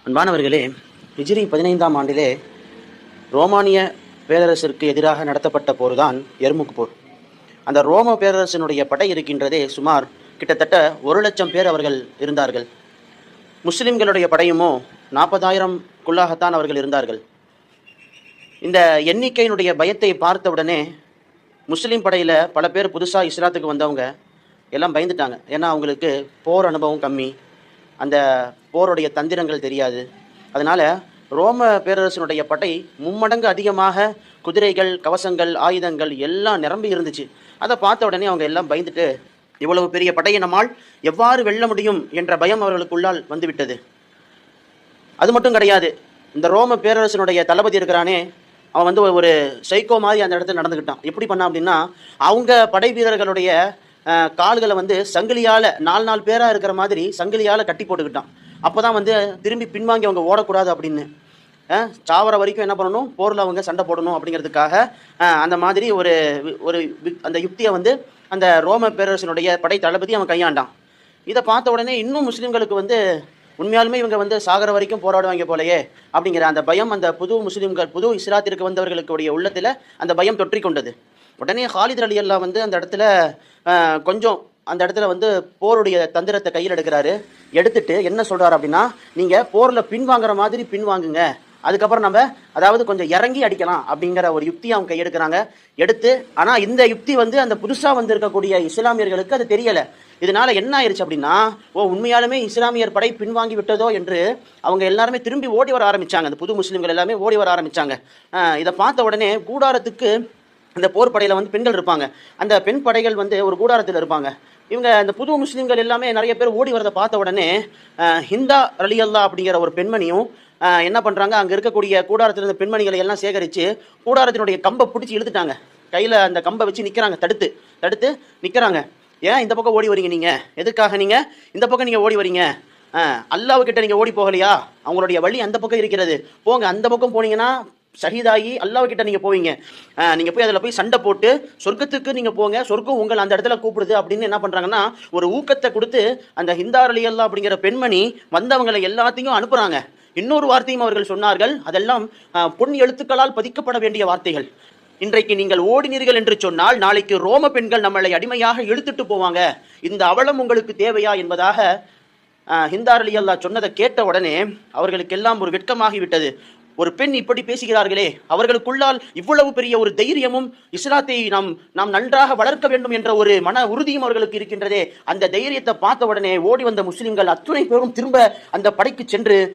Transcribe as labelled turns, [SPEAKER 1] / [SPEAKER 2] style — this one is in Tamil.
[SPEAKER 1] அன்பானவர்களே, ஹிஜ்ரி 15ஆம் ஆண்டிலே ரோமானிய பேரரசிற்கு எதிராக நடத்தப்பட்ட போர்தான் எர்முக் போர். அந்த ரோம பேரரசினுடைய படை இருக்கின்றதே சுமார் கிட்டத்தட்ட 1,00,000 பேர் அவர்கள் இருந்தார்கள். முஸ்லிம்களுடைய படையுமோ 40,000க்குள்ளாகத்தான் அவர்கள் இருந்தார்கள். இந்த எண்ணிக்கையினுடைய பயத்தை பார்த்தவுடனே முஸ்லீம் படையில் பல பேர் புதுசாக இஸ்லாத்துக்கு வந்தவங்க எல்லாம் பயந்துட்டாங்க. ஏன்னா அவங்களுக்கு போர் அனுபவம் கம்மி, அந்த போருடைய தந்திரங்கள் தெரியாது. அதனால் ரோம பேரரசனுடைய படை மும்மடங்கு அதிகமாக குதிரைகள், கவசங்கள், ஆயுதங்கள் எல்லாம் நிரம்பி இருந்துச்சு. அதை பார்த்த உடனே அவங்க எல்லாம் பயந்துட்டு, இவ்வளவு பெரிய படையை நம்மால் எவ்வாறு வெல்ல முடியும் என்ற பயம் அவர்களுக்குள்ளால் வந்துவிட்டது. அது மட்டும் கிடையாது, இந்த ரோம பேரரசனுடைய தளபதி இருக்கிறானே, அவன் ஒரு சைக்கோ மாதிரி அந்த இடத்துல நடந்துக்கிட்டான். எப்படி பண்ணான் அப்படின்னா, அவங்க படை வீரர்களுடைய கால்களை சங்கிலியால் 4 பேராக இருக்கிற மாதிரி சங்கிலியால் கட்டி போட்டுக்கிட்டான். அப்போ தான் திரும்பி பின்வாங்கி அவங்க ஓடக்கூடாது அப்படின்னு, சாவர வரைக்கும் என்ன பண்ணணும், போரில் அவங்க சண்டை போடணும் அப்படிங்கிறதுக்காக அந்த மாதிரி ஒரு அந்த யுக்தியை அந்த ரோம பேரரசனுடைய படை தளபதி அவன் கையாண்டான். இதை பார்த்த உடனே இன்னும் முஸ்லீம்களுக்கு உண்மையாலுமே இவங்க சாகர வரைக்கும் போராடுவாங்க போலையே அப்படிங்கிற அந்த பயம் அந்த புது இஸ்லாத்திற்கு வந்தவர்களுடைய உள்ளத்தில் அந்த பயம் தொற்றி கொண்டது. உடனே ஹாலித் ரலியல்லாஹு அந்த இடத்துல கொஞ்சம் அந்த இடத்துல போருடைய தந்திரத்தை கையில் எடுக்கிறாரு. எடுத்துட்டு என்ன சொல்றாரு அப்படின்னா, நீங்கள் போரில் பின்வாங்குற மாதிரி பின்வாங்குங்க, அதுக்கப்புறம் நம்ம அதாவது கொஞ்சம் இறங்கி அடிக்கலாம் அப்படிங்கிற ஒரு யுக்தி அவங்க கையெடுக்கிறாங்க. எடுத்து ஆனால் இந்த யுக்தி அந்த புதுசாக இருக்கக்கூடிய இஸ்லாமியர்களுக்கு அது தெரியலை. இதனால என்ன ஆயிடுச்சு அப்படின்னா, உண்மையாலுமே இஸ்லாமியர் படை பின்வாங்கி விட்டதோ என்று அவங்க எல்லாருமே திரும்பி ஓடி வர ஆரம்பிச்சாங்க. அந்த புது முஸ்லீம்கள் எல்லாமே ஓடி வர ஆரம்பிச்சாங்க. இதை பார்த்த உடனே கூடாரத்துக்கு அந்த போர் படையில் பெண்கள் இருப்பாங்க. அந்த பெண் படைகள் ஒரு கூடாரத்தில் இருப்பாங்க. இவங்க இந்த புது முஸ்லீம்கள் எல்லாமே நிறைய பேர் ஓடி வரதை பார்த்த உடனே ஹிந்தா ரலியல்லாஹு அப்படிங்கிற ஒரு பெண்மணியும் என்ன பண்ணுறாங்க, அங்கே இருக்கக்கூடிய கூடாரத்தில் இருந்த பெண்மணிகளை எல்லாம் சேகரித்து கூடாரத்தினுடைய கம்பை பிடிச்சி இழுத்துட்டாங்க. கையில் அந்த கம்பை வச்சு நிற்கிறாங்க, தடுத்து நிற்கிறாங்க. ஏன் இந்த பக்கம் ஓடி வரீங்க, நீங்கள் எதுக்காக நீங்கள் இந்த பக்கம் நீங்கள் ஓடி வரீங்க, அல்லாஹ்கிட்ட நீங்கள் ஓடி போகலையா, அவங்களுடைய வழி அந்த பக்கம் இருக்கிறது, போங்க, அந்த பக்கம் போனீங்கன்னா ஷஹீதாகி அல்லாஹ்கிட்ட நீங்கள் போவீங்க, நீங்கள் போய் அதில் போய் சண்டை போட்டு சொர்க்கத்துக்கு நீங்கள் போங்க, சொர்க்கம் உங்கள் அந்த இடத்துல கூப்பிடுது அப்படின்னு என்ன பண்ணுறாங்கன்னா ஒரு ஊக்கத்தை கொடுத்து அந்த ஹிந்தா ரலியல்லாஹு அப்படிங்கிற பெண்மணி வந்தவங்களை எல்லாத்தையும் அனுப்புகிறாங்க. இன்னொரு வார்த்தையும் அவர்கள் சொன்னார்கள், அதெல்லாம் பொன் எழுத்துக்களால் பதிக்கப்பட வேண்டிய வார்த்தைகள். இன்றைக்கு நீங்கள் ஓடினீர்கள் என்று சொன்னால் நாளைக்கு ரோம பெண்கள் நம்மளை அடிமையாக இழுத்துட்டு போவாங்க, இந்த அவலம் உங்களுக்கு தேவையா என்பதாக ஹிந்தா ரலியல்லாஹு சொன்னதை கேட்ட உடனே அவர்களுக்கெல்லாம் ஒரு வெட்கமாகிவிட்டது. ஒரு பெண் இப்படி பேசுகிறார்களே, அவர்களுக்குள்ளால் இவ்வளவு பெரிய ஒரு தைரியமும் இஸ்லாத்தை நாம் நன்றாக வளர்க்க வேண்டும் என்ற ஒரு மன உறுதியும் அவர்களுக்கு இருக்கின்றதே, அந்த தைரியத்தை பார்த்த உடனே ஓடி வந்த முஸ்லிம்கள் அத்துணை பேரும் திரும்ப அந்த படைக்கு சென்று